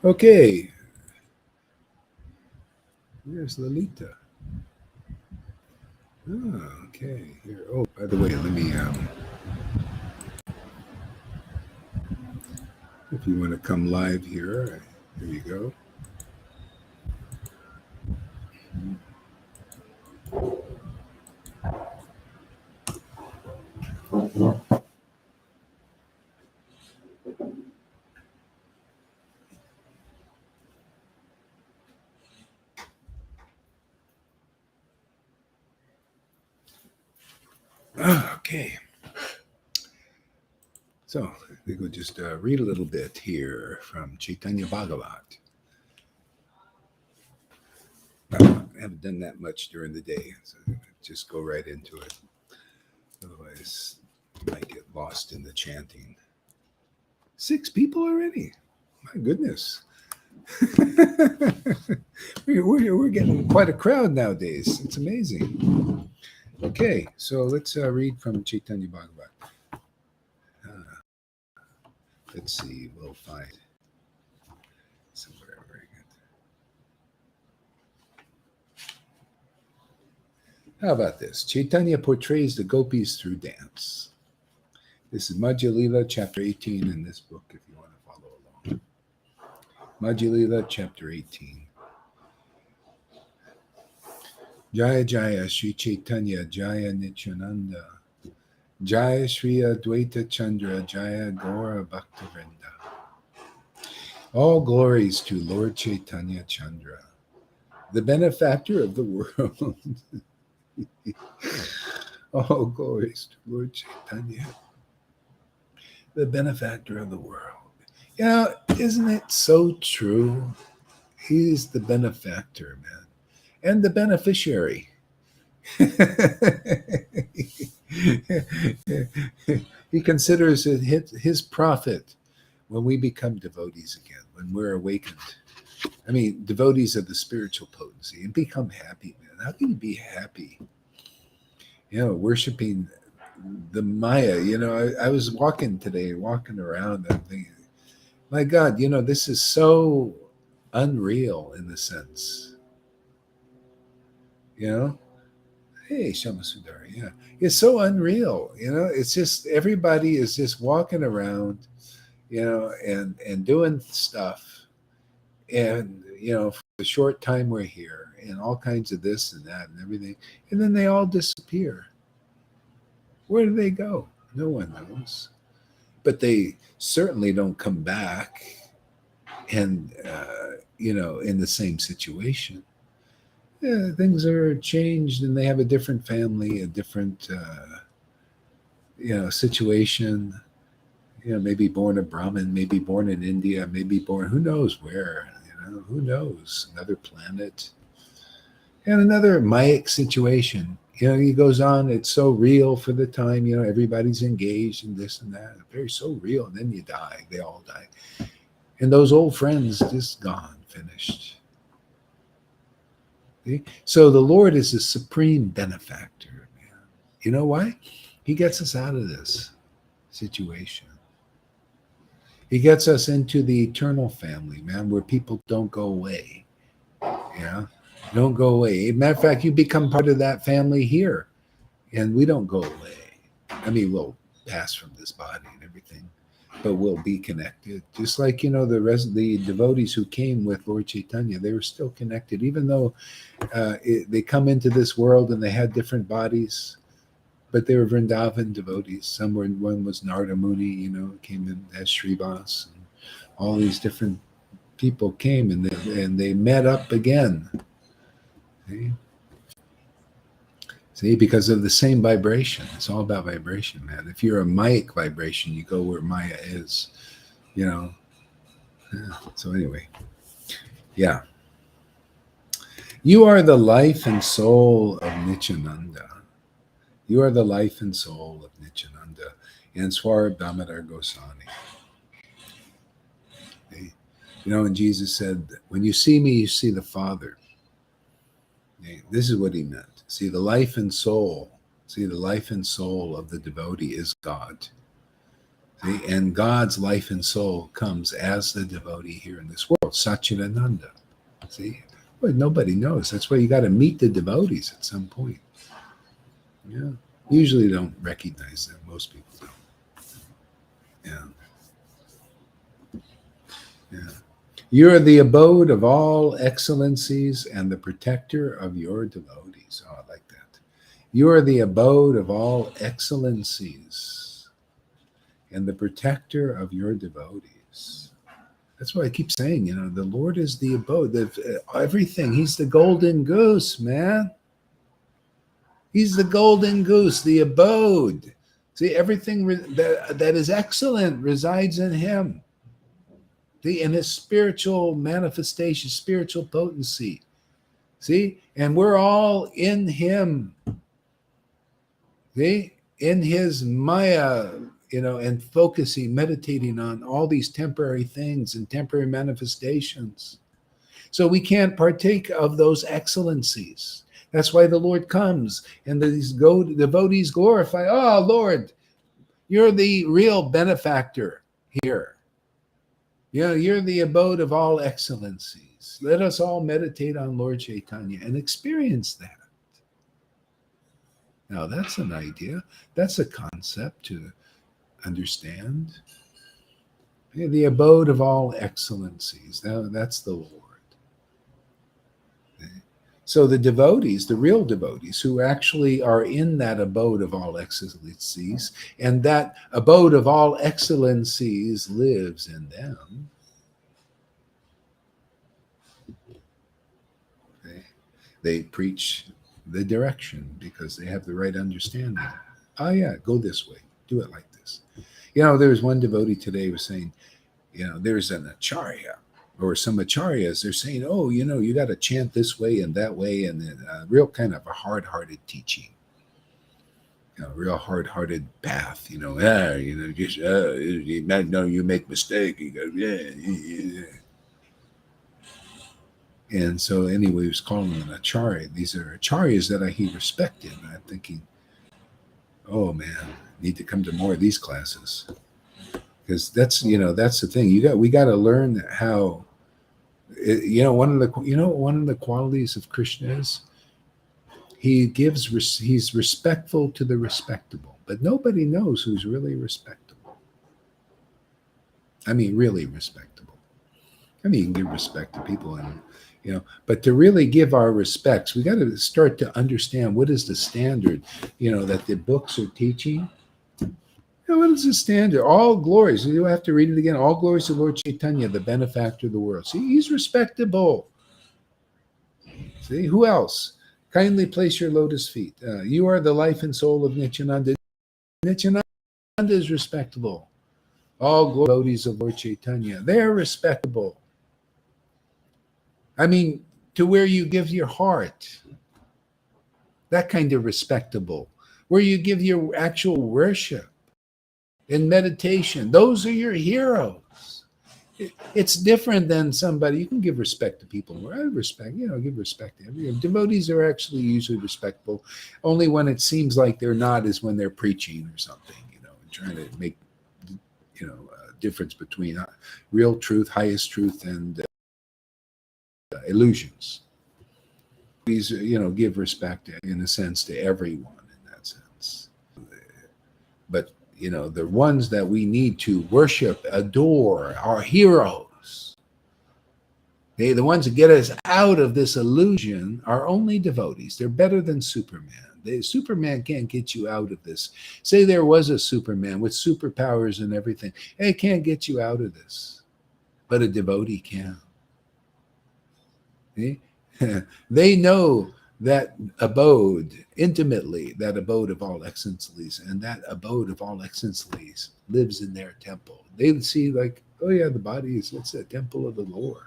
Okay. Where's Lalita? Okay. Here. Oh, by the way, let me. If you want to come live here, here you go. Okay. So I think we'll just read a little bit here from Caitanya Bhagavata. I haven't done that much during the day, so just go right into it. Otherwise, you might get lost in the chanting. 6 people already. My goodness. we're getting quite a crowd nowadays. It's amazing. Okay, so let's read from Caitanya Bhagavata. Let's see, we'll find somewhere very good. How about this? Chaitanya portrays the gopis through dance. This is Madhya Lila, chapter 18 in this book, if you want to follow along. Madhya Lila, chapter 18. Jaya Jaya Sri Chaitanya Jaya Nityananda Jaya Sri Advaita Chandra Jaya Gaura Bhaktivinoda. All glories to Lord Chaitanya Chandra, the benefactor of the world. All glories to Lord Chaitanya, the benefactor of the world. You know, isn't it so true? He's the benefactor, man, and the beneficiary. He considers it his profit when we become devotees again, when we're awakened. I mean, devotees of the spiritual potency and become happy, man. How can you be happy? You know, worshiping the Maya. You know, I was walking around and thinking, my God, you know, this is so unreal in the sense, you know? Hey, Shamasudari, yeah. It's so unreal, you know? It's just everybody is just walking around, you know, and doing stuff. And, you know, for the short time we're here and all kinds of this and that and everything. And then they all disappear. Where do they go? No one knows. But they certainly don't come back and, you know, in the same situation. Yeah, things are changed and they have a different family, a different, you know, situation. You know, maybe born a Brahmin, maybe born in India, maybe born, who knows where, you know, who knows, another planet. And another Mayic situation. You know, he goes on, it's so real for the time, you know, everybody's engaged in this and that. Very so real. And then you die. They all die. And those old friends just gone, finished. See? So the Lord is the supreme benefactor, man. You know why? He gets us out of this situation. He gets us into the eternal family, man, where people don't go away. Yeah. Don't go away. Matter of fact, you become part of that family here, and we don't go away. I mean, we'll pass from this body and everything, but we'll be connected. Just like the devotees who came with Lord Chaitanya, they were still connected, even though they come into this world and they had different bodies. But they were Vrindavan devotees. One was Narada Muni, came in as Srivas, and all these different people came and they met up again. See? See, because of the same vibration. It's all about vibration, man. If you're a Mayic vibration, you go where Maya is, you know. Yeah. So anyway, yeah. You are the life and soul of Nityananda. You are the life and soul of Nityananda and Swarab Damodar Goswami. Okay? And Jesus said, when you see me, you see the Father. Okay? This is what he meant. See, the life and soul of the devotee is God. See? And God's life and soul comes as the devotee here in this world, Satchidananda. See? Well, nobody knows. That's why you got to meet the devotees at some point. Yeah. Usually don't recognize them. Most people don't. Yeah. Yeah. You are the abode of all excellencies and the protector of your devotees. Oh, I like that. You are the abode of all excellencies and the protector of your devotees. That's why I keep saying, the Lord is the abode of everything. He's the golden goose, man. He's the golden goose, the abode. See, everything that is excellent resides in him. See, in his spiritual manifestation, spiritual potency. See, and we're all in him. See, in his Maya, and focusing, meditating on all these temporary things and temporary manifestations. So we can't partake of those excellencies. That's why the Lord comes and these devotees glorify, oh, Lord, you're the real benefactor here. You're the abode of all excellencies. Let us all meditate on Lord Chaitanya and experience that. Now, that's an idea. That's a concept to understand. The abode of all excellencies. Now, that's the Lord. So the devotees, the real devotees, who actually are in that abode of all excellencies, and that abode of all excellencies lives in them. They preach the direction because they have the right understanding. Oh yeah, go this way. Do it like this. There was one devotee today who was saying, there's an acharya or some acharyas. They're saying, oh, you got to chant this way and that way, and then real kind of a hard-hearted teaching. Real hard-hearted path. Just you know you make mistake. You go, yeah. And so anyway, he was calling them an acharya. These are acharyas that he respected. And I'm thinking, oh man, need to come to more of these classes. Because that's the thing. We got to learn how one of the qualities of Krishna is he's respectful to the respectable, but nobody knows who's really respectable. I mean, really respectable. I mean, you can give respect to people, and but to really give our respects, we got to start to understand what is the standard, that the books are teaching. What is the standard? All glories. You have to read it again. All glories to Lord Chaitanya, the benefactor of the world. See, he's respectable. See, who else? Kindly place your lotus feet. You are the life and soul of Nityananda. Nityananda is respectable. All devotees of Lord Chaitanya, they're respectable. I mean, to where you give your heart. That kind of respectable. Where you give your actual worship and meditation. Those are your heroes. It's different than somebody. You can give respect to people. I respect, give respect to everyone. Devotees are actually usually respectful. Only when it seems like they're not is when they're preaching or something, and trying to make, a difference between real truth, highest truth, and illusions. These, give respect in a sense to everyone in that sense. But, the ones that we need to worship, adore, our heroes, the ones that get us out of this illusion are only devotees. They're better than Superman. Superman can't get you out of this. Say there was a Superman with superpowers and everything. It can't get you out of this. But a devotee can. See? They know that abode intimately, that abode of all excellencies, and that abode of all excellencies lives in their temple. They see like, oh yeah, the body it's a temple of the Lord.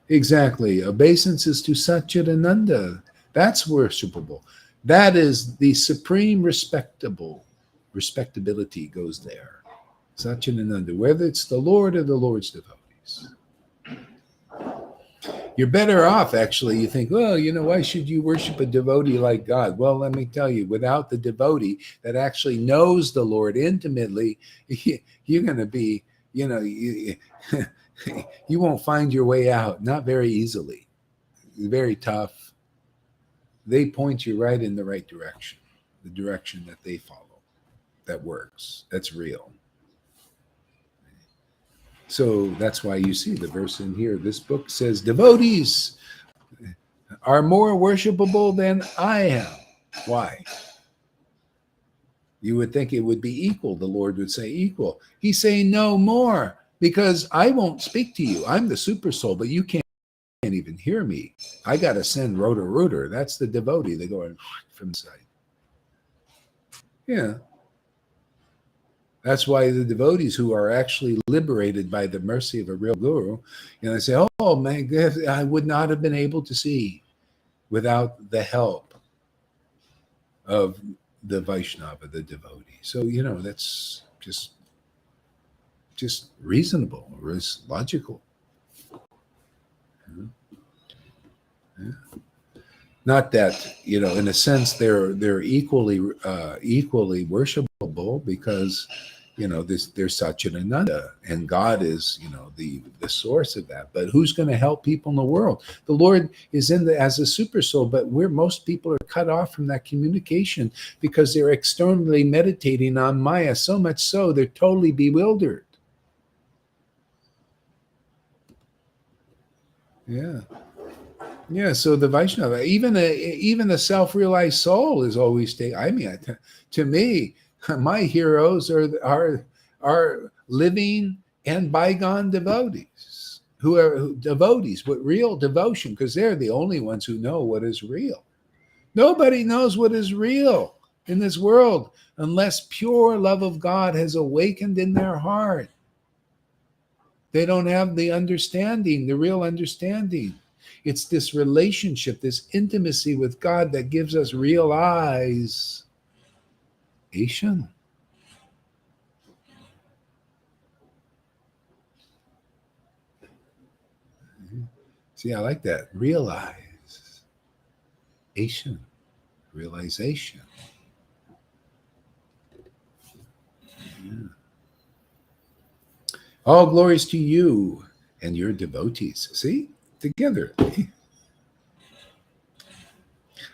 Exactly. Obeisances to Satchidananda. That's worshipable. That is the supreme respectability goes there. Satchidananda, whether it's the Lord or the Lord's devotees. You're better off, actually. You think, well, why should you worship a devotee like God? Well, let me tell you, without the devotee that actually knows the Lord intimately, you're going to be, you won't find your way out, not very easily. Very tough. They point you right in the right direction, the direction that they follow, that works, that's real. So that's why you see the verse in here. This book says, devotees are more worshipable than I am. Why? You would think it would be equal. The Lord would say equal. He's saying no more, because I won't speak to you. I'm the super soul, but you can't even hear me. I got to send Rotor. That's the devotee. They go from the side. Yeah. That's why the devotees who are actually liberated by the mercy of a real guru, they say, oh man, I would not have been able to see without the help of the Vaishnava, the devotee. So, that's just reasonable, or is logical. Yeah. Not that, in a sense they're equally worshipable, because there's Satchidananda, and God is the source of that. But who's going to help people in the world? The Lord is as a super soul, but most people are cut off from that communication because they're externally meditating on Maya, so much so they're totally bewildered. Yeah, so the Vaishnava, even a self-realized soul is always to me, my heroes are living and bygone devotees who are devotees with real devotion, because they're the only ones who know what is real. Nobody knows what is real in this world unless pure love of God has awakened in their heart. They don't have the understanding, the real understanding. It's this relationship, this intimacy with God that gives us realization. See, I like that. Realization. Yeah. All glories to you and your devotees. See? Together.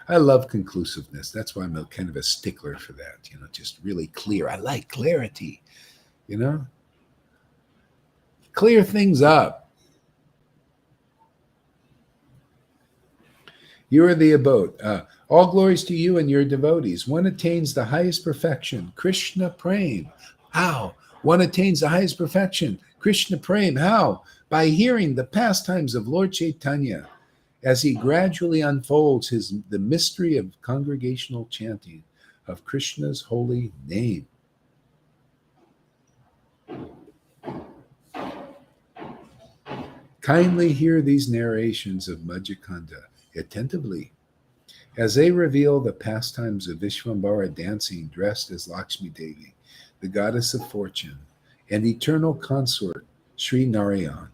I love conclusiveness. That's why I'm kind of a stickler for that. Just really clear. I like clarity. Clear things up. You are the abode. All glories to you and your devotees. One attains the highest perfection, Krishna Prem. How? One attains the highest perfection, Krishna Prem. How? By hearing the pastimes of Lord Chaitanya as he gradually unfolds the mystery of congregational chanting of Krishna's holy name. Kindly hear these narrations of Madhya attentively, as they reveal the pastimes of Vishvambara dancing dressed as Lakshmi Devi, the goddess of fortune, and eternal consort Sri Narayan.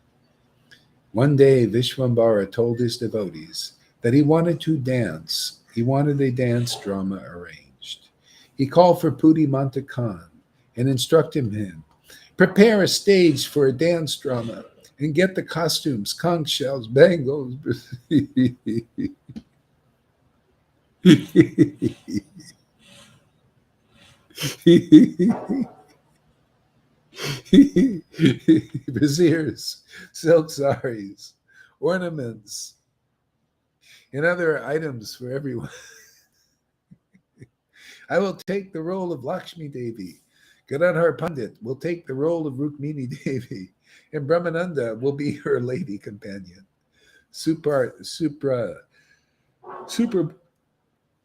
One day, Vishvambara told his devotees that he wanted to dance. He wanted a dance drama arranged. He called for Pudimanta Khan and instructed him, prepare a stage for a dance drama and get the costumes, conch shells, bangles. Braziers, silk saris, ornaments, and other items for everyone. I will take the role of Lakshmi Devi. Gadadhar Pandit will take the role of Rukmini Devi, and Brahmananda will be her lady companion. Supra, super, super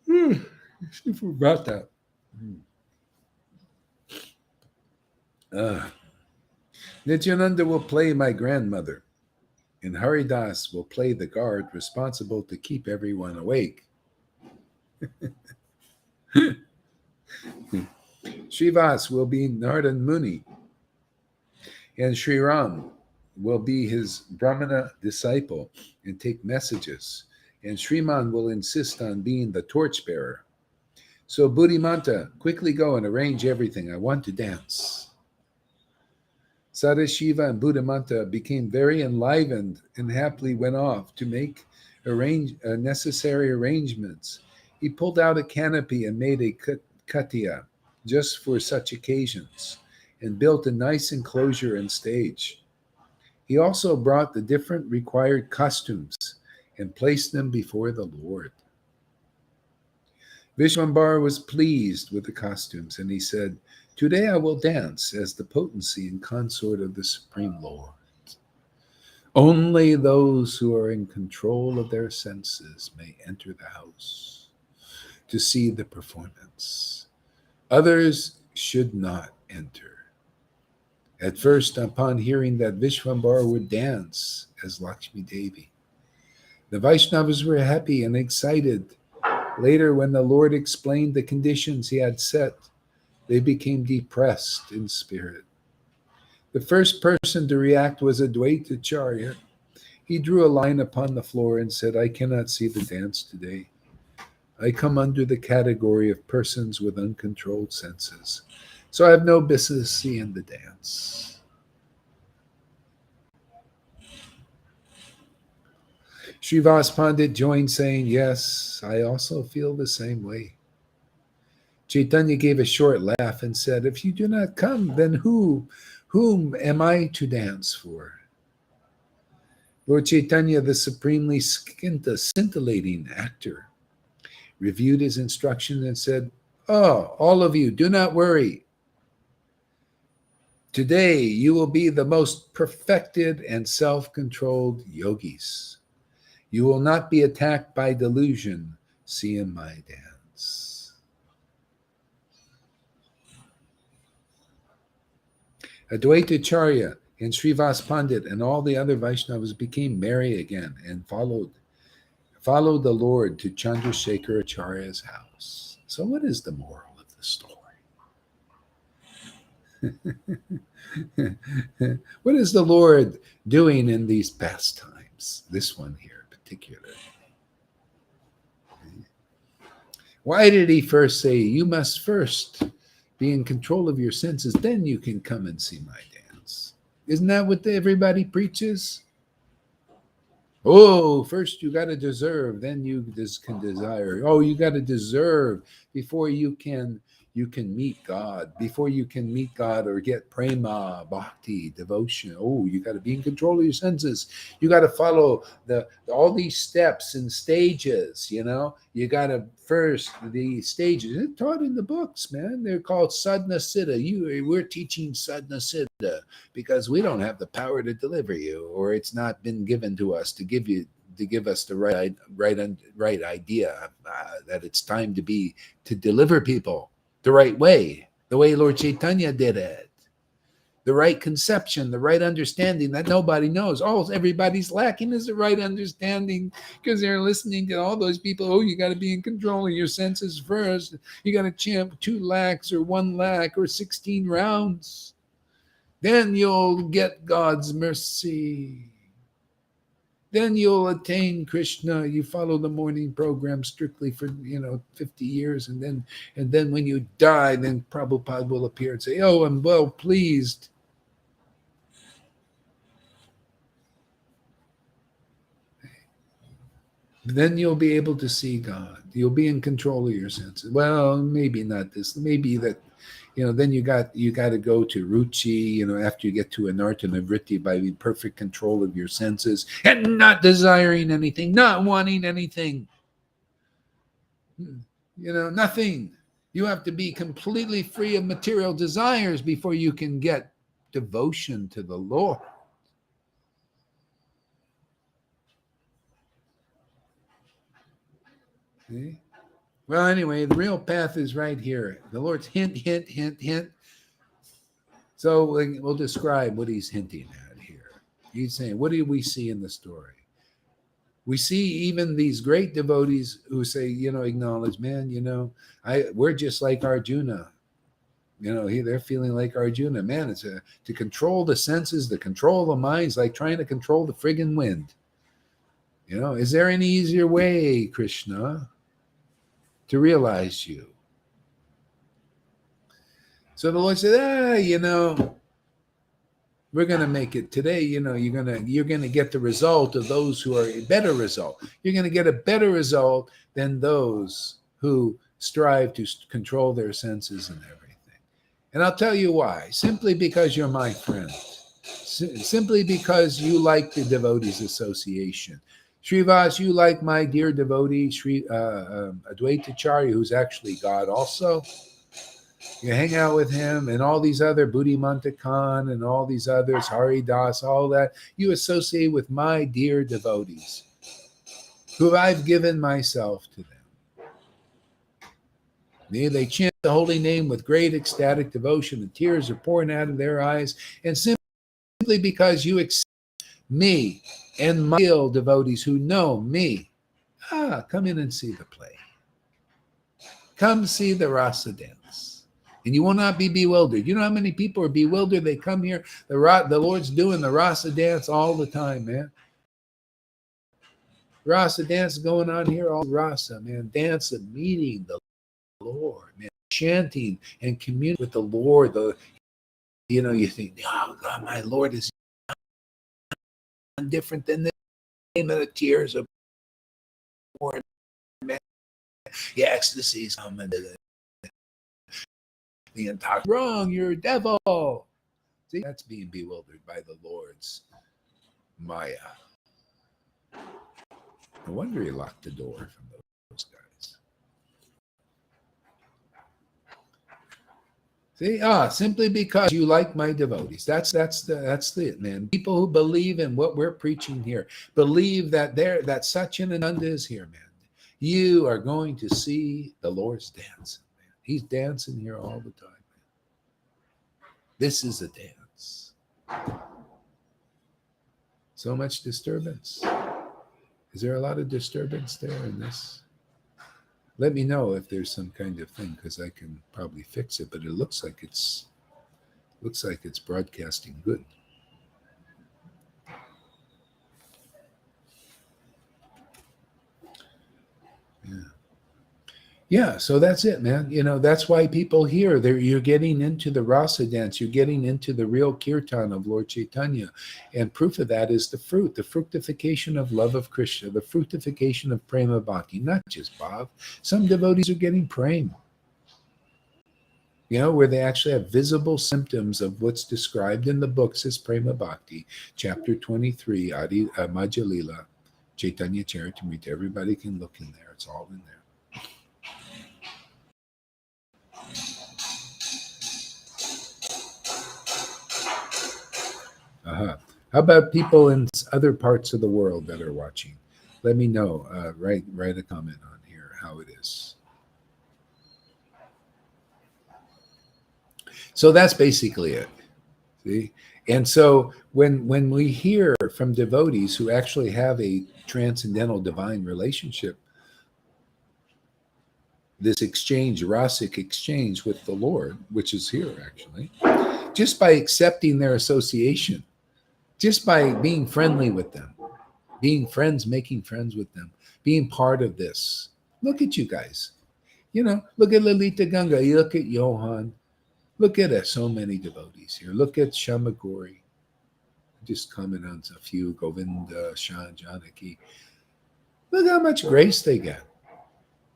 Brata. Nityananda will play my grandmother, and Haridas will play the guard responsible to keep everyone awake. Srivas will be Nardan Muni, and Sri Ram will be his Brahmana disciple and take messages, and Sriman will insist on being the torchbearer. So, Buddhimanta, quickly go and arrange everything. I want to dance. Sadashiva and Buddhamanta became very enlivened and happily went off to make necessary arrangements. He pulled out a canopy and made a katiya just for such occasions and built a nice enclosure and stage. He also brought the different required costumes and placed them before the Lord. Vishwambar was pleased with the costumes, and he said, "Today I will dance as the potency and consort of the Supreme Lord. Only those who are in control of their senses may enter the house to see the performance. Others should not enter." At first, upon hearing that Vishwambar would dance as Lakshmi Devi, the Vaishnavas were happy and excited. Later, when the Lord explained the conditions he had set, they became depressed in spirit. The first person to react was Advaitacharya. He drew a line upon the floor and said, "I cannot see the dance today. I come under the category of persons with uncontrolled senses, so I have no business seeing the dance." Srivas Pandit joined, saying, "Yes, I also feel the same way." Chaitanya gave a short laugh and said, "If you do not come, then whom am I to dance for?" Lord Chaitanya, the supremely scintillating actor, reviewed his instructions and said, "Oh, all of you, do not worry. Today you will be the most perfected and self-controlled yogis. You will not be attacked by delusion seeing my dance." Advaitacharya and Srivas Pandit and all the other Vaishnavas became merry again and followed the Lord to Chandrasekhar Acharya's house. So, what is the moral of the story? What is the Lord doing in these pastimes? This one here, particularly. Why did he first say, "You must first be in control of your senses, then you can come and see my dance"? Isn't that what everybody preaches? Oh, first you got to deserve, then you can desire. Oh, you got to deserve before you can meet God. Before you can meet God or get prema, bhakti, devotion. Oh, you got to be in control of your senses. You got to follow the all these steps and stages. You got to first the stages. It's taught in the books, man. They're called sadhana siddha. We're teaching sadhana siddha because we don't have the power to deliver you, or it's not been given to us to give us the right idea that it's time to deliver people the right way, the way Lord Chaitanya did it, the right conception, the right understanding that nobody knows. All everybody's lacking is the right understanding because they're listening to all those people. Oh, you got to be in control of your senses first. You got to chant 2 lakhs or 1 lakh or 16 rounds. Then you'll get God's mercy. Then you'll attain Krishna. You follow the morning program strictly for 50 years, and then when you die, then Prabhupada will appear and say, "Oh, I'm well pleased." Then you'll be able to see God. You'll be in control of your senses. Well, maybe not this. Maybe that, then you got to go to ruchi, after you get to anartha nivritti, by the perfect control of your senses and not desiring anything, not wanting anything. Nothing. You have to be completely free of material desires before you can get devotion to the Lord. See? Well, anyway, the real path is right here. The Lord's hint, hint, hint, hint. So we'll describe what he's hinting at here. He's saying, what do we see in the story? We see even these great devotees who say, acknowledge, man, we're just like Arjuna. They're feeling like Arjuna. Man, to control the senses, to control the minds, like trying to control the friggin' wind. Is there any easier way, Krishna, to realize you? So the Lord said, we're going to make it today. You're going to get the result of those who are a better result. You're going to get a better result than those who strive to control their senses and everything. And I'll tell you why. Simply because you're my friend. Simply because you like the Devotees Association. Srivas, you like my dear devotee, Advaitacharya, who's actually God also. You hang out with him and all these other Buddhimanta Khan and all these others, Hari Das, all that. You associate with my dear devotees, who I've given myself to them. They chant the holy name with great ecstatic devotion, and tears are pouring out of their eyes. And simply because you accept me and my real devotees who know me, come in and see the play. Come see the rasa dance. And you will not be bewildered. You know how many people are bewildered? They come here. The Lord's doing the rasa dance all the time, man. Rasa dance going on here, all rasa, man. Dance of meeting the Lord, man. Chanting and communing with the Lord. You think, oh God, my Lord is different than the name of the tears of Lord, man. The ecstasy is coming to the entire wrong, you're a devil. See, that's being bewildered by the Lord's Maya. No wonder he locked the door from those guys. See, simply because you like my devotees. That's it, man. People who believe in what we're preaching here, believe that that Satchidananda is here, man. You are going to see the Lord's dancing, man. He's dancing here all the time, man. This is a dance. So much disturbance. Is there a lot of disturbance there in this? Let me know if there's some kind of thing, because I can probably fix it. But it looks like it's broadcasting good. Yeah. So that's it, man. That's why people here, you're getting into the rasa dance. You're getting into the real kirtan of Lord Chaitanya. And proof of that is the fructification of love of Krishna, the fructification of prema bhakti, not just bhav. Some devotees are getting prema, where they actually have visible symptoms of what's described in the books as prema bhakti, chapter 23, Adi Madhya Lila, Chaitanya Charitamrita. Everybody can look in there. It's all in there. Uh-huh. How about people in other parts of the world that are watching? Let me know. Write a comment on here how it is. So that's basically it. See? And so when we hear from devotees who actually have a transcendental divine relationship, this exchange, rasic exchange with the Lord, which is here actually, just by accepting their association, just by being friendly with them, being friends, making friends with them, being part of this. Look at you guys. Look at Lalita Ganga. You look at Johan. Look at us, so many devotees here. Look at Shamagori. Just comment on a few. Govinda, Shan, Janaki. Look how much grace they get.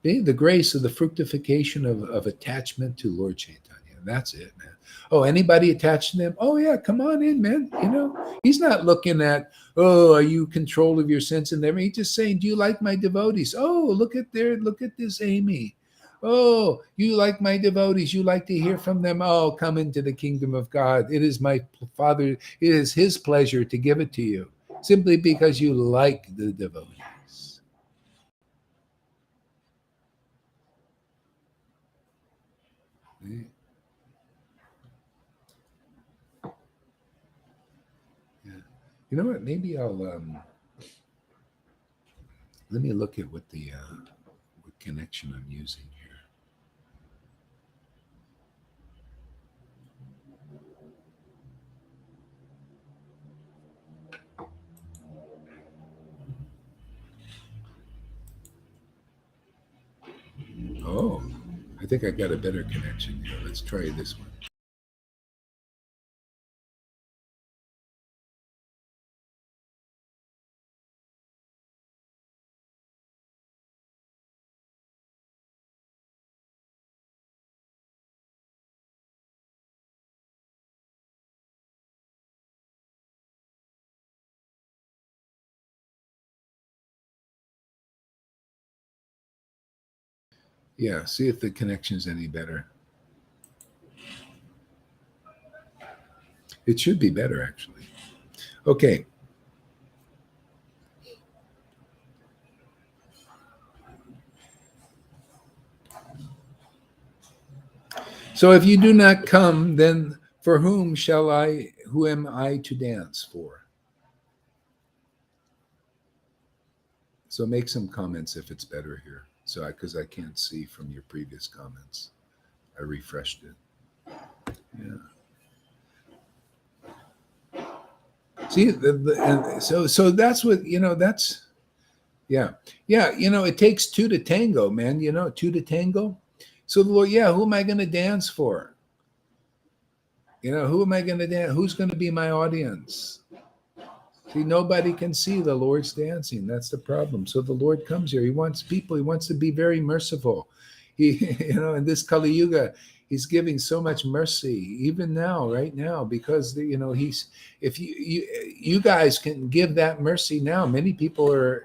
The grace of the fructification of attachment to Lord Chaitanya. That's it, man. Oh, anybody attached to them? Oh, yeah, come on in, man. He's not looking at, oh, are you control of your sense and everything? He's just saying, do you like my devotees? Oh, look at this Amy. Oh, you like my devotees. You like to hear from them. Oh, come into the kingdom of God. It is my Father. It is his pleasure to give it to you simply because you like the devotees. Yeah. You know what? Maybe I'll let me look at what connection I'm using here. Oh, I think I got a better connection here. Let's try this one. Yeah, see if the connection's any better. It should be better, actually. Okay. So if you do not come, then for who am I to dance for? So make some comments if it's better here. Because I can't see from your previous comments. I refreshed it. Yeah. See, and so that's what That's yeah, yeah. It takes two to tango, man. Two to tango. So the Lord, yeah, who am I going to dance for? Who am I going to dance? Who's going to be my audience? See, nobody can see the Lord's dancing. That's the problem. So the Lord comes here. He wants people. He wants to be very merciful. He, in this Kali Yuga, he's giving so much mercy, even now, right now, because he's. If you guys can give that mercy now, many people are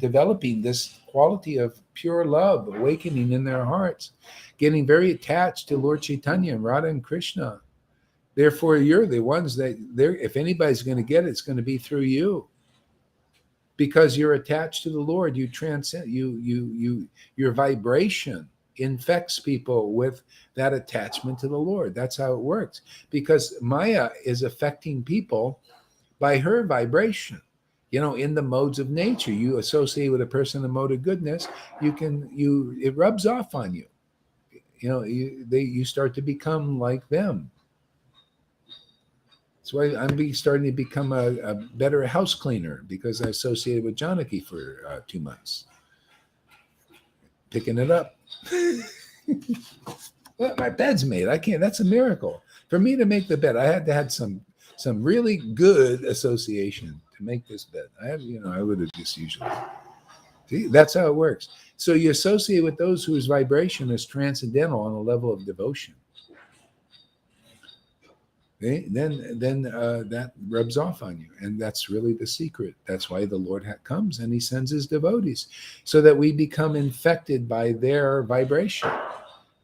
developing this quality of pure love, awakening in their hearts, getting very attached to Lord Chaitanya and Radha and Krishna. Therefore, you're the ones that if anybody's going to get it, it's going to be through you because you're attached to the Lord. You transcend your vibration infects people with that attachment to the Lord. That's how it works. Because Maya is affecting people by her vibration. In the modes of nature, you associate with a person the mode of goodness, it rubs off on you. You start to become like them. So I'm starting to become a better house cleaner because I associated with Janaki for 2 months, picking it up. Well, my bed's made. I can't. That's a miracle for me to make the bed. I had to have some really good association to make this bed. I would have just usually. See, that's how it works. So you associate with those whose vibration is transcendental on a level of devotion. Then that rubs off on you, and that's really the secret. That's why the Lord comes and he sends his devotees so that we become infected by their vibration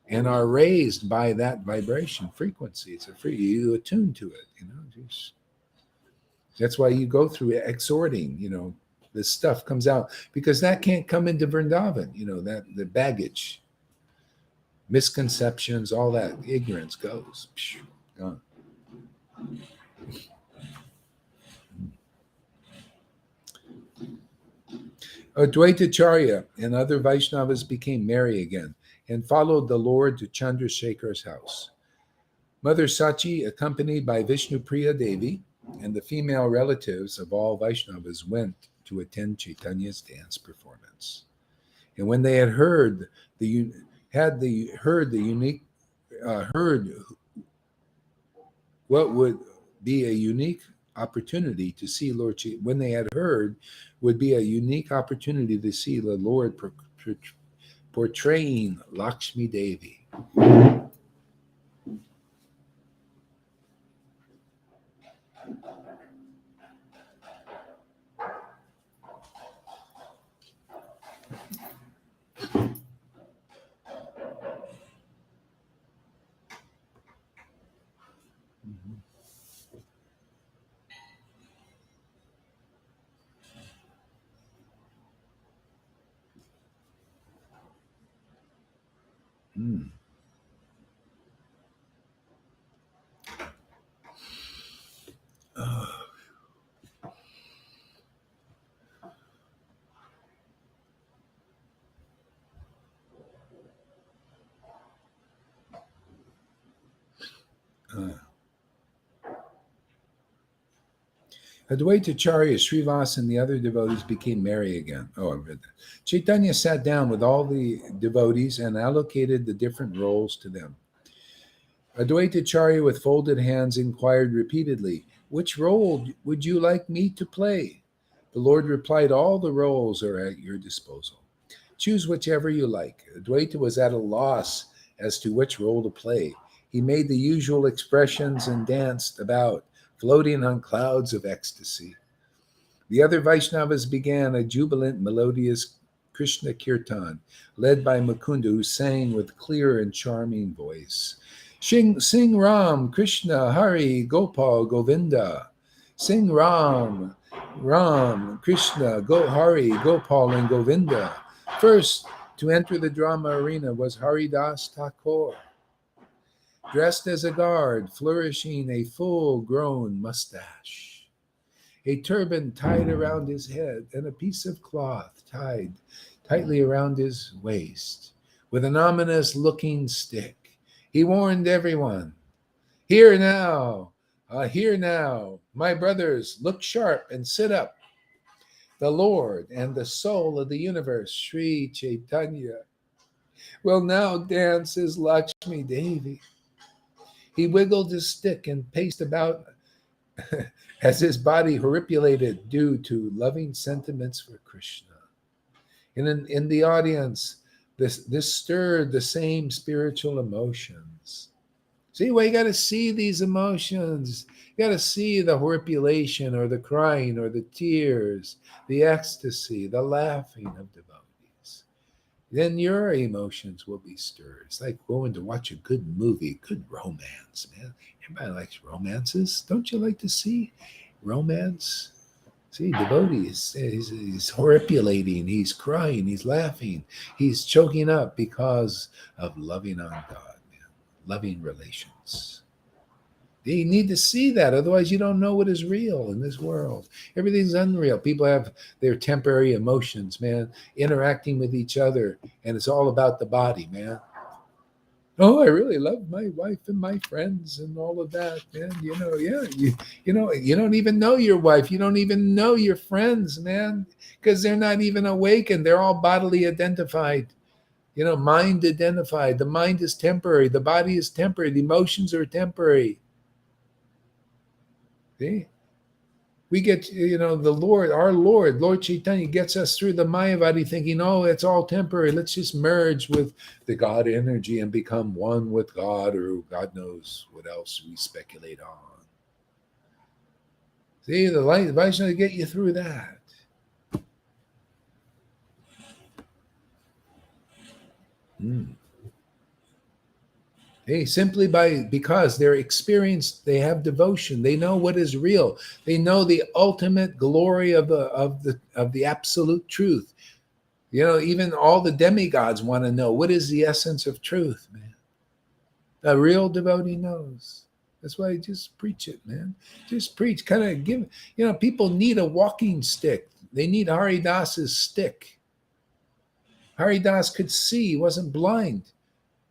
and are raised by that vibration frequency. It's you attune to it. That's why you go through exhorting. This stuff comes out because that can't come into Vrindavan. That the baggage, misconceptions, all that ignorance goes gone. Advaitacharya and other Vaishnavas became merry again and followed the Lord to Chandrasekhar's house. Mother Sachi, accompanied by Vishnupriya Devi and the female relatives of all Vaishnavas, went to attend Chaitanya's dance performance. And when they had heard heard what would be a unique opportunity to see Lord, when they had heard, would be a unique opportunity to see the Lord portraying Lakshmi Devi. Mm. Uh, uh. Advaitacharya, Srivas, and the other devotees became merry again. Oh, I read that. Chaitanya sat down with all the devotees and allocated the different roles to them. Advaitacharya, with folded hands, inquired repeatedly, "Which role would you like me to play?" The Lord replied, "All the roles are at your disposal. Choose whichever you like." Advaita was at a loss as to which role to play. He made the usual expressions and danced about, floating on clouds of ecstasy. The other Vaishnavas began a jubilant, melodious Krishna kirtan, led by Mukunda, who sang with clear and charming voice. Sing Ram, Krishna, Hari, Gopal, Govinda. Sing Ram, Ram, Krishna, Hari, Gopal, and Govinda. First to enter the drama arena was Haridas Thakur, dressed as a guard, flourishing a full grown mustache, a turban tied around his head, and a piece of cloth tied tightly around his waist, with an ominous looking stick. He warned everyone, Here now, my brothers, look sharp and sit up. The Lord and the soul of the universe, Sri Chaitanya, will now dance as Lakshmi Devi." He wiggled his stick and paced about as his body horripulated due to loving sentiments for Krishna. In the audience, this stirred the same spiritual emotions. See, well, you got to see these emotions. You got to see the horripilation or the crying or the tears, the ecstasy, the laughing of devotees. Then your emotions will be stirred. It's like going to watch a good movie, good romance, man. Everybody likes romances. Don't you like to see romance? See, devotee he's horripulating, he's crying, he's laughing, he's choking up because of loving on God, man, loving relations. You need to see that, otherwise you don't know what is real in this world. Everything's unreal. People have their temporary emotions, man, interacting with each other, and it's all about the body, man. Oh, I really love my wife and my friends and all of that, man. You don't even know your wife. You don't even know your friends, man, because they're not even awakened. They're all bodily identified, mind identified. The mind is temporary. The body is temporary. The emotions are temporary. See? We get, the Lord, our Lord Chaitanya gets us through the Mayavadi thinking, oh, it's all temporary. Let's just merge with the God energy and become one with God, or God knows what else we speculate on. See, the light, the Vaishnava get you through that. Mm. Hey, simply because they're experienced, they have devotion, they know what is real, they know the ultimate glory of the absolute truth. Even all the demigods want to know what is the essence of truth, man. A real devotee knows. That's why I just preach it, man. Just preach. Kind of give. People need a walking stick. They need Haridas's stick. Haridas could see; he wasn't blind.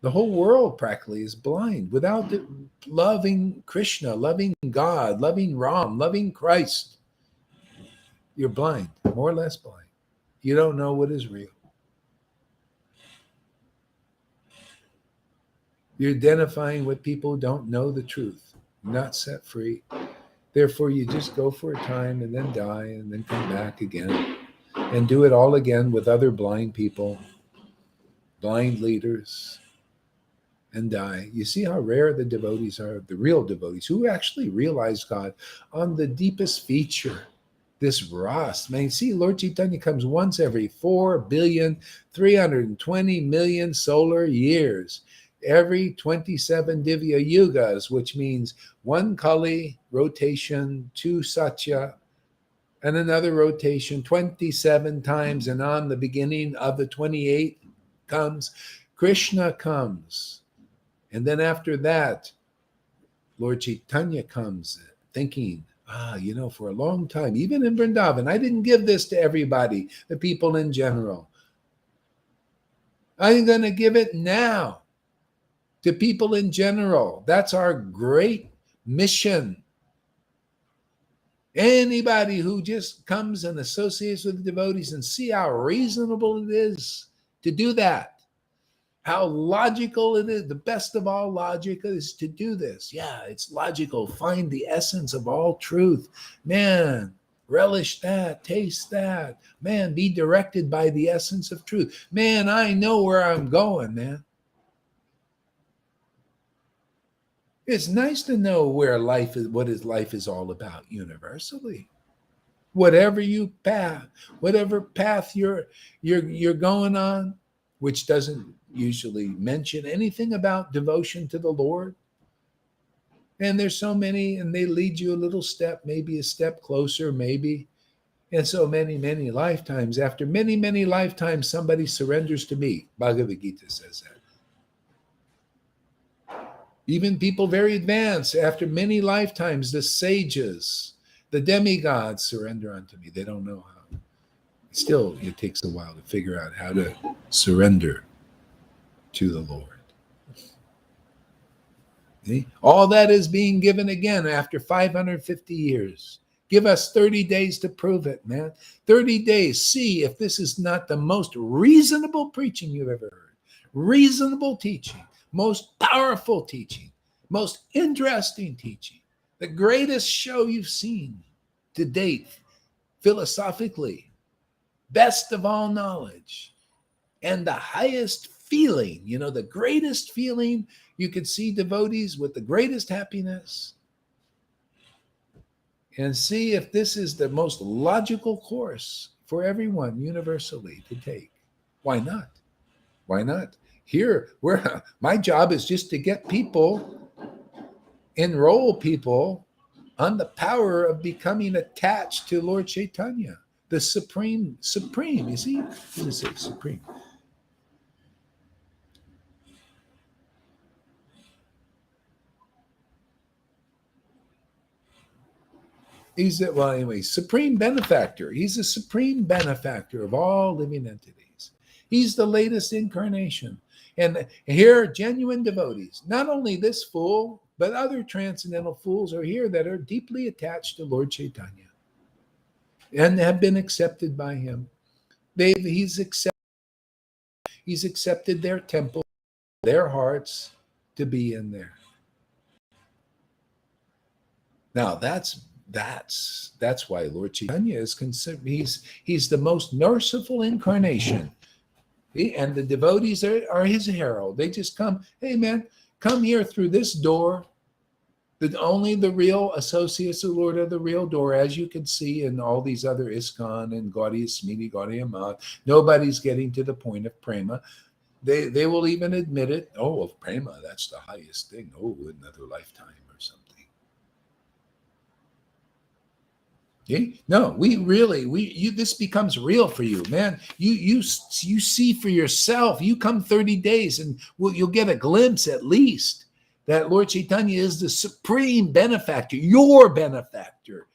The whole world practically is blind without loving Krishna, loving God, loving Ram, loving Christ. You're blind, more or less blind. You don't know what is real. You're identifying with people who don't know the truth, not set free. Therefore, you just go for a time and then die and then come back again and do it all again with other blind people, blind leaders, and die. You see how rare the devotees are, the real devotees who actually realize God on the deepest feature, this Ras. Man, see, Lord Chaitanya comes once every 4,320,000,000 solar years, every 27 Divya Yugas, which means one Kali rotation, two Satya, and another rotation 27 times. And on the beginning of the 28th comes, Krishna comes. And then after that, Lord Chaitanya comes thinking, for a long time, even in Vrindavan, I didn't give this to everybody, the people in general. I'm going to give it now to people in general. That's our great mission. Anybody who just comes and associates with the devotees and see how reasonable it is to do that, how logical it is, the best of all logic is to do this. Yeah, it's logical. Find the essence of all truth. Man, relish that, taste that. Man, be directed by the essence of truth. Man, I know where I'm going, man. It's nice to know where life is, what his life is all about universally. Whatever path you're going on, which doesn't usually mention anything about devotion to the Lord. And there's so many, and they lead you a little step, maybe a step closer, maybe. And so many, many lifetimes, after many, many lifetimes, somebody surrenders to me. Bhagavad Gita says that. Even people very advanced, after many lifetimes, the sages, the demigods surrender unto me. They don't know how. Still, it takes a while to figure out how to surrender to the Lord. See? All that is being given again after 550 years. Give us 30 days to prove it, man. 30 days. See if this is not the most reasonable preaching you've ever heard. Reasonable teaching. Most powerful teaching. Most interesting teaching. The greatest show you've seen to date, philosophically. Best of all knowledge. And the highest feeling, the greatest feeling, you could see devotees with the greatest happiness. And see if this is the most logical course for everyone universally to take. Why not? Why not? Here, my job is just to get people, enroll people on the power of becoming attached to Lord Chaitanya, the supreme. You see, what is it? Supreme. Supreme benefactor. He's the supreme benefactor of all living entities. He's the latest incarnation. And here, genuine devotees, not only this fool, but other transcendental fools are here that are deeply attached to Lord Chaitanya and have been accepted by him. He's accepted their temple, their hearts to be in there. Now that's why Lord Chaitanya is considered. He's the most merciful incarnation, and the devotees are his herald. They just come. Hey man, come here through this door. That only the real associates of the Lord are the real door, as you can see in all these other ISKCON and Gaudiya Smriti, Gaudiya Math. Nobody's getting to the point of prema. They will even admit it. Oh, of prema, that's the highest thing. Oh, another lifetime or something. Okay? No, this becomes real for you, man. You see for yourself. You come 30 days and you'll get a glimpse at least that Lord Chaitanya is the supreme benefactor, your benefactor.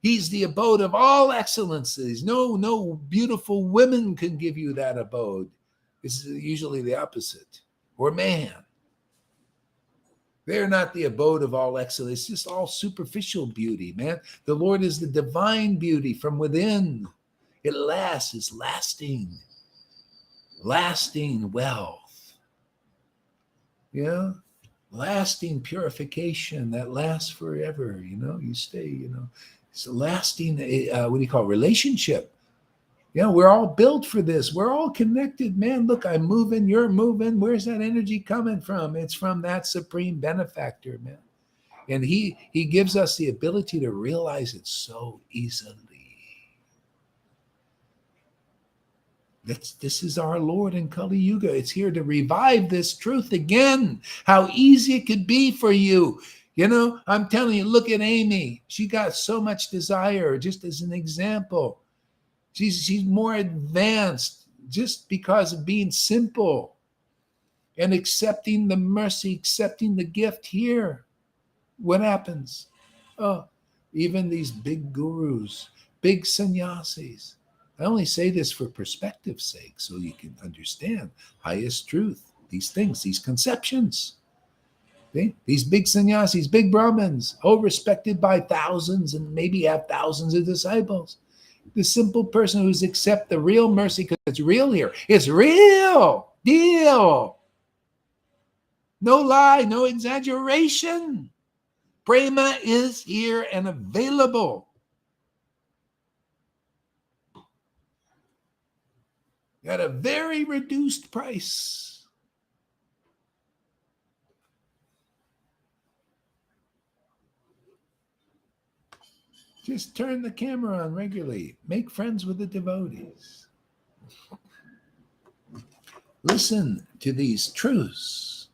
He's the abode of all excellencies. No beautiful women can give you that abode. It's usually the opposite. Or man. They're not the abode of all excellence. It's just all superficial beauty, man. The Lord is the divine beauty from within. It lasts, it's lasting wealth. Yeah? lasting purification that lasts forever. You stay. It's a lasting. What do you call it? Relationship? We're all built for this. We're all connected, man. Look, I'm moving. You're moving. Where's that energy coming from? It's from that supreme benefactor, man. And he gives us the ability to realize it so easily. This is our Lord in Kali Yuga. It's here to revive this truth again. How easy it could be for you. I'm telling you, look at Amy. She got so much desire, just as an example. She's more advanced just because of being simple and accepting the mercy, accepting the gift here. What happens? Oh, even these big gurus, big sannyasis. I only say this for perspective's sake, so you can understand highest truth, these things, these conceptions. Okay? These big sannyasis, big Brahmins, respected by thousands and maybe have thousands of disciples. The simple person who's accept the real mercy, because it's real here. It's real deal. No lie, no exaggeration. Prema is here and available. At a very reduced price. Just turn the camera on regularly. Make friends with the devotees. Listen to these truths.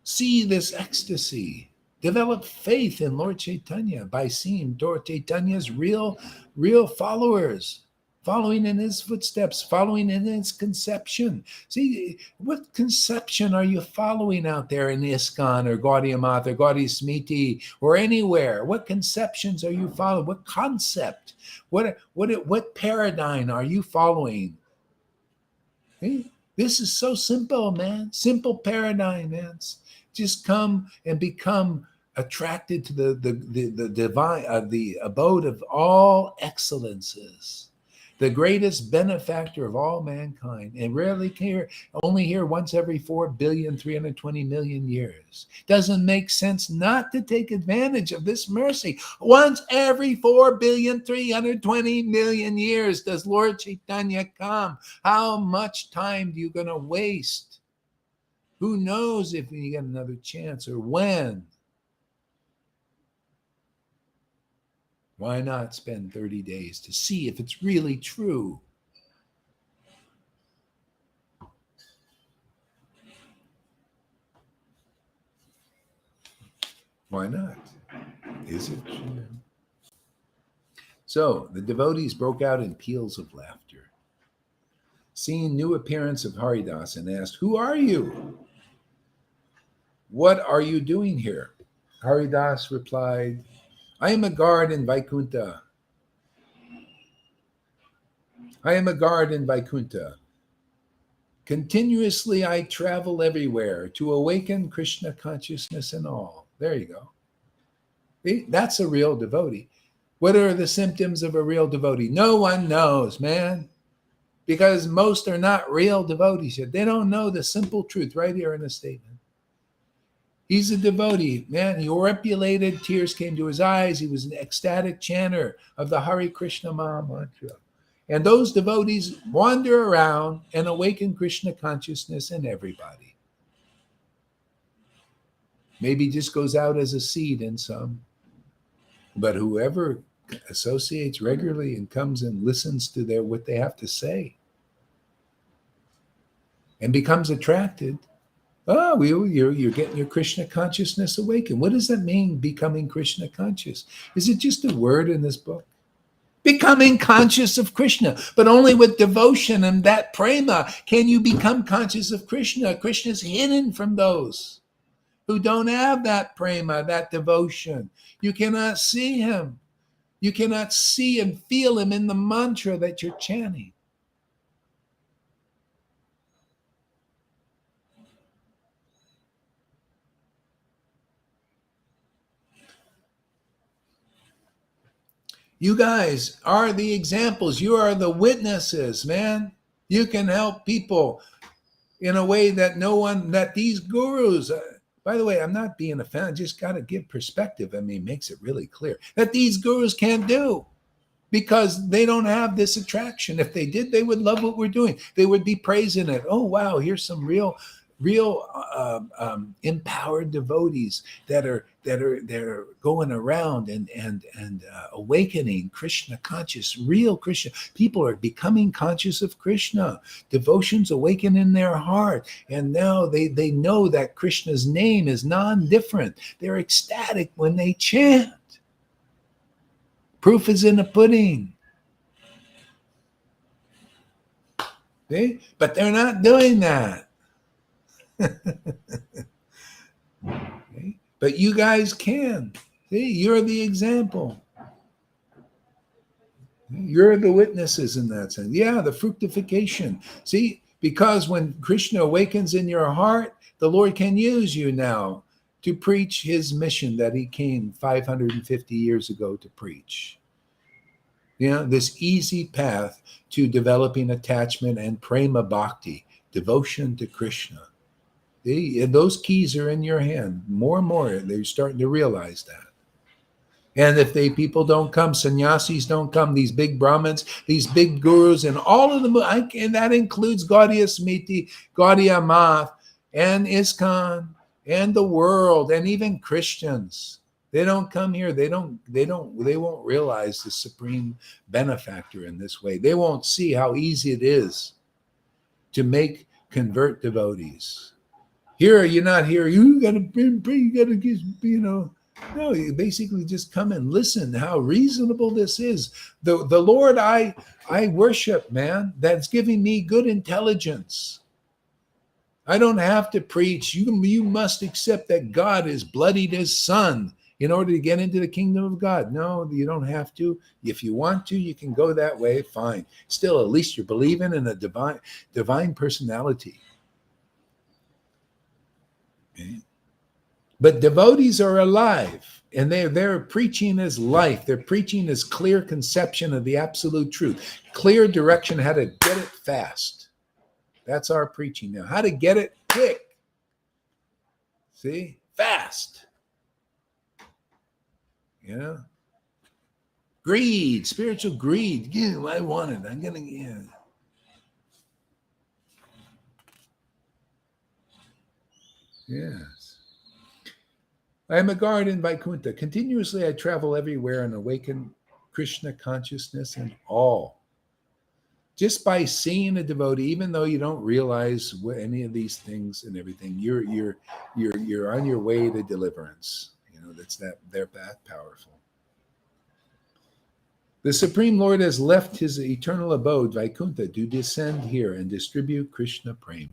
See this ecstasy. Develop faith in Lord Chaitanya by seeing Lord Chaitanya's real followers, following in his footsteps, following in his conception. See, what conception are you following out there in ISKCON or Gaudiya Math or Gaudiya Smriti or anywhere? What conceptions are you following? What concept? What paradigm are you following? Hey, this is so simple, man. Simple paradigm, man. Just come and become attracted to the divine, the abode of all excellences, the greatest benefactor of all mankind, and only here once every 4,320,000,000 years. Doesn't make sense not to take advantage of this mercy. Once every 4,320,000,000 years does Lord Chaitanya come. How much time are you going to waste? Who knows if you get another chance or when? Why not spend 30 days to see if it's really true? Why not? Is it true? So the devotees broke out in peals of laughter, seeing new appearance of Haridas, and asked, "Who are you? What are you doing here?" Haridas replied, "I am a guard in Vaikuntha. I am a guard in Vaikuntha. Continuously I travel everywhere to awaken Krishna consciousness in all." There you go. See, that's a real devotee. What are the symptoms of a real devotee? No one knows, man, because most are not real devotees yet. They don't know the simple truth right here in the statement. He's a devotee, man. He orepulated, tears came to his eyes. He was an ecstatic chanter of the Hare Krishna Maha Mantra. And those devotees wander around and awaken Krishna consciousness in everybody. Maybe just goes out as a seed in some. But whoever associates regularly and comes and listens to what they have to say and becomes attracted, you're getting your Krishna consciousness awakened. What does that mean, becoming Krishna conscious? Is it just a word in this book? Becoming conscious of Krishna, but only with devotion and that prema can you become conscious of Krishna. Krishna is hidden from those who don't have that prema, that devotion. You cannot see him. You cannot see and feel him in the mantra that you're chanting. You guys are the examples. You are the witnesses, man. You can help people in a way that that these gurus By the way, I'm not being a fan. I just got to give perspective. I mean, makes it really clear that these gurus can't do, because they don't have this attraction. If they did, they would love what we're doing. They would be praising it. Oh, wow, here's some real empowered devotees that are going around and awakening Krishna conscious, real Krishna. People are becoming conscious of Krishna. Devotions awaken in their heart, and now they know that Krishna's name is non-different. They're ecstatic when they chant. Proof is in the pudding. See? But they're not doing that. Okay? But you guys can. See, you're the example. You're the witnesses in that sense. Yeah, the fructification. See, because when Krishna awakens in your heart, the Lord can use you now to preach his mission that he came 550 years ago to preach. This easy path to developing attachment and prema bhakti, devotion to Krishna. Those keys are in your hand. More and more, they're starting to realize that. And if people don't come, sannyasis don't come, these big Brahmins, these big gurus, and all of them, and that includes Gaudiya Smriti, Gaudiya Math, and ISKCON, and the world, and even Christians. They don't come here. They won't realize the supreme benefactor in this way. They won't see how easy it is to convert devotees. Here, you're not here. You gotta get, No, you basically just come and listen how reasonable this is. The Lord I worship, man, that's giving me good intelligence. I don't have to preach. You must accept that God has bloodied his son in order to get into the kingdom of God. No, you don't have to. If you want to, you can go that way. Fine. Still, at least you're believing in a divine personality. Okay. But devotees are alive, and they're preaching as life. They're preaching as clear conception of the absolute truth, clear direction how to get it fast. That's our preaching now. How to get it quick. See? Fast. Greed, spiritual greed. Yeah, I want it. I'm going to get it. Yes. I am a guard in Vaikuntha. Continuously I travel everywhere and awaken Krishna consciousness in all. Just by seeing a devotee, even though you don't realize what any of these things and everything, you're on your way to deliverance. They're that powerful. The Supreme Lord has left his eternal abode, Vaikuntha, to descend here and distribute Krishna Prem.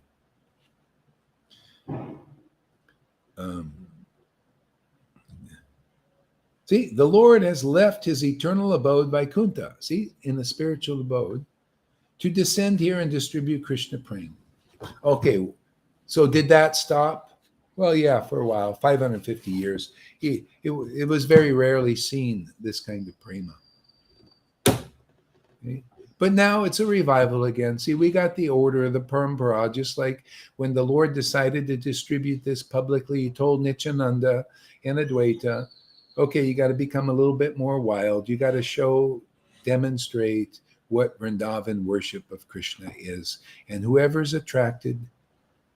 See, the Lord has left his eternal abode, Vaikuntha, see, in the spiritual abode, to descend here and distribute Krishna Prem. Okay, so did that stop? Well, yeah, for a while, 550 years. It was very rarely seen, this kind of prema. Okay? But now it's a revival again. See, we got the order of the Parampara, just like when the Lord decided to distribute this publicly, he told Nityananda and Advaita, okay, you got to become a little bit more wild. You got to demonstrate what Vrindavan worship of Krishna is. And whoever's attracted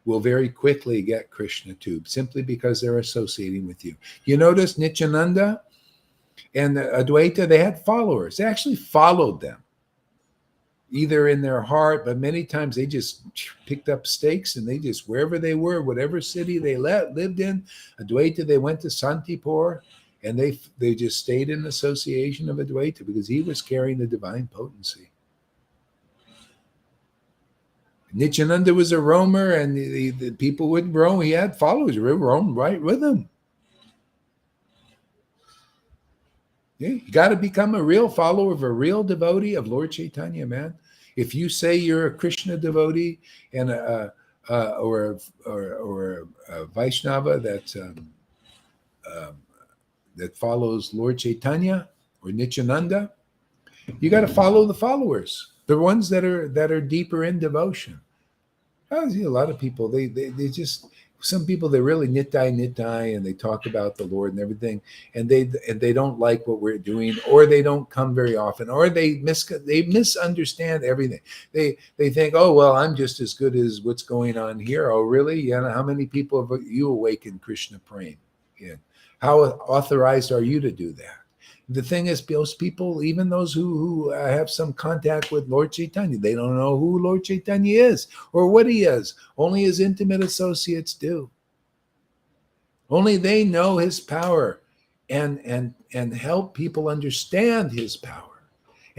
will very quickly get Krishna tube, simply because they're associating with you. You notice Nityananda and Advaita, they had followers. They actually followed them, either in their heart, but many times they just picked up stakes and they just, wherever they were, whatever city they lived in, Advaita, they went to Santipur, and they just stayed in association of Advaita because he was carrying the divine potency. Nityananda was a roamer, and the people wouldn't roam. He had followers who roamed right with him. Yeah, you got to become a real follower of a real devotee of Lord Chaitanya, man. If you say you're a Krishna devotee and or a Vaishnava that follows Lord Chaitanya or Nityananda, you got to follow the followers, the ones that are deeper in devotion. I see a lot of people, they just Some people, they're really nittai, and they talk about the Lord and everything, and they don't like what we're doing, or they don't come very often, or they misunderstand everything. They think, oh well, I'm just as good as what's going on here. Oh really? Yeah. How many people have you awakened Krishna praying? Yeah. How authorized are you to do that? The thing is, those people, even those who have some contact with Lord Chaitanya, they don't know who Lord Chaitanya is or what he is. Only his intimate associates do. Only they know his power and help people understand his power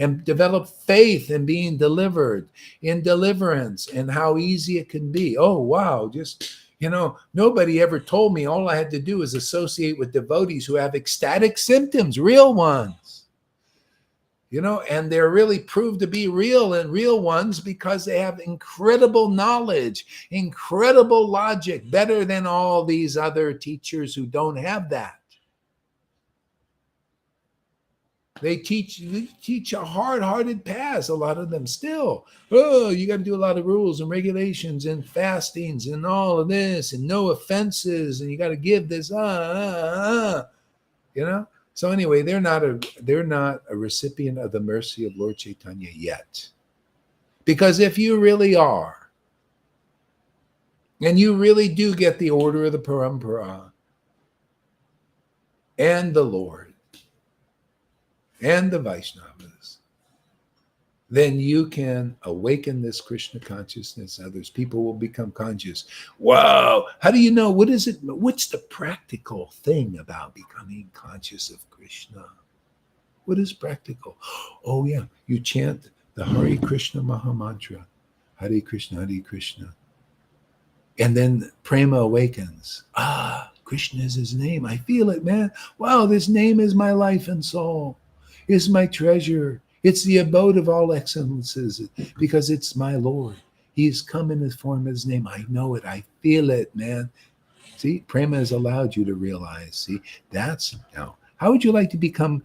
and develop faith in being delivered, in deliverance, and how easy it can be. Oh, wow. Just, nobody ever told me all I had to do is associate with devotees who have ecstatic symptoms, real ones. And they're really proved to be real and real ones because they have incredible knowledge, incredible logic, better than all these other teachers who don't have that. They teach a hard-hearted path, a lot of them still. Oh, you got to do a lot of rules and regulations and fastings and all of this and no offenses, and you got to give this, So anyway, they're not a recipient of the mercy of Lord Chaitanya yet. Because if you really are, and you really do get the order of the parampara and the Lord and the Vaishnavas, then you can awaken this Krishna consciousness. Others, people will become conscious. Wow. How do you know? What is it? What's the practical thing about becoming conscious of Krishna? What is practical? Oh, yeah. You chant the Hare Krishna Maha Mantra. Hare Krishna, Hare Krishna. And then prema awakens. Krishna is his name. I feel it, man. Wow, this name is my life and soul. It's my treasure. It's the abode of all excellences because it's my Lord. He's come in the form of his name. I know it. I feel it, man. See, prema has allowed you to realize. See, that's now. How would you like to become,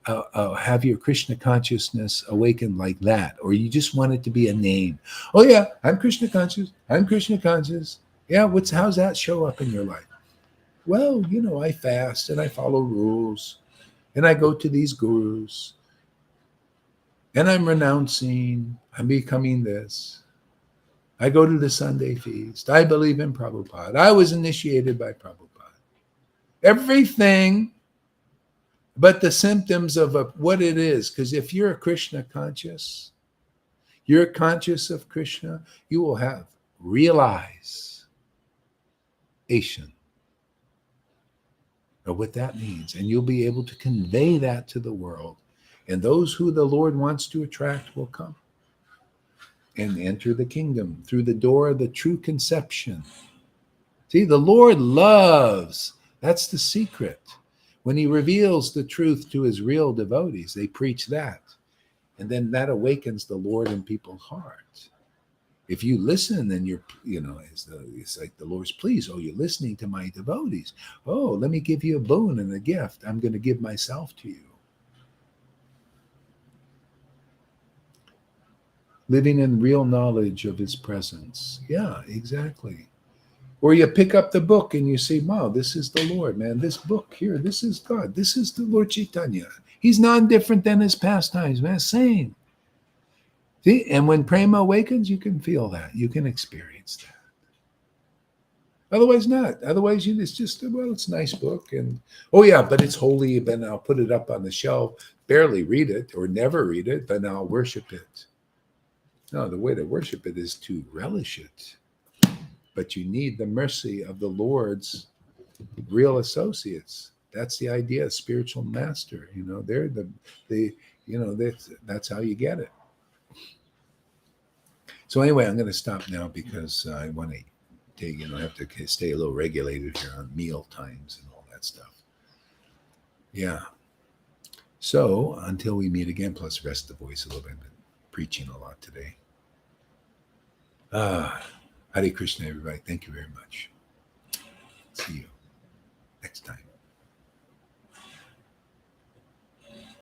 have your Krishna consciousness awakened like that? Or you just want it to be a name? Oh, yeah, I'm Krishna conscious. I'm Krishna conscious. Yeah, how's that show up in your life? Well, I fast and I follow rules and I go to these gurus and I'm renouncing, I'm becoming this. I go to the Sunday feast. I believe in Prabhupada. I was initiated by Prabhupada. Everything but the symptoms of what it is. Because if you're a Krishna conscious, you're conscious of Krishna, you will have realization of what that means. And you'll be able to convey that to the world. And those who the Lord wants to attract will come and enter the kingdom through the door of the true conception. See, the Lord loves. That's the secret. When he reveals the truth to his real devotees, they preach that. And then that awakens the Lord in people's hearts. If you listen, then it's like the Lord's pleased. Oh, you're listening to my devotees. Oh, let me give you a boon and a gift. I'm going to give myself to you. Living in real knowledge of his presence. Yeah, exactly. Or you pick up the book and you say, wow, this is the Lord, man. This book here, this is God. This is the Lord Chaitanya. He's non-different than his pastimes, man. Same. See, and when prema awakens, you can feel that. You can experience that. Otherwise not. Otherwise, it's just, well, it's a nice book. And, oh, yeah, but it's holy. Then I'll put it up on the shelf, barely read it or never read it, then I'll worship it. No, the way to worship it is to relish it. But you need the mercy of the Lord's real associates. That's the idea, spiritual master. They're that's how you get it. So anyway, I'm going to stop now because I want to have to stay a little regulated here on meal times and all that stuff. Yeah. So until we meet again, plus rest the voice a little bit. I've been preaching a lot today. Hare Krishna, everybody. Thank you very much. See you next time.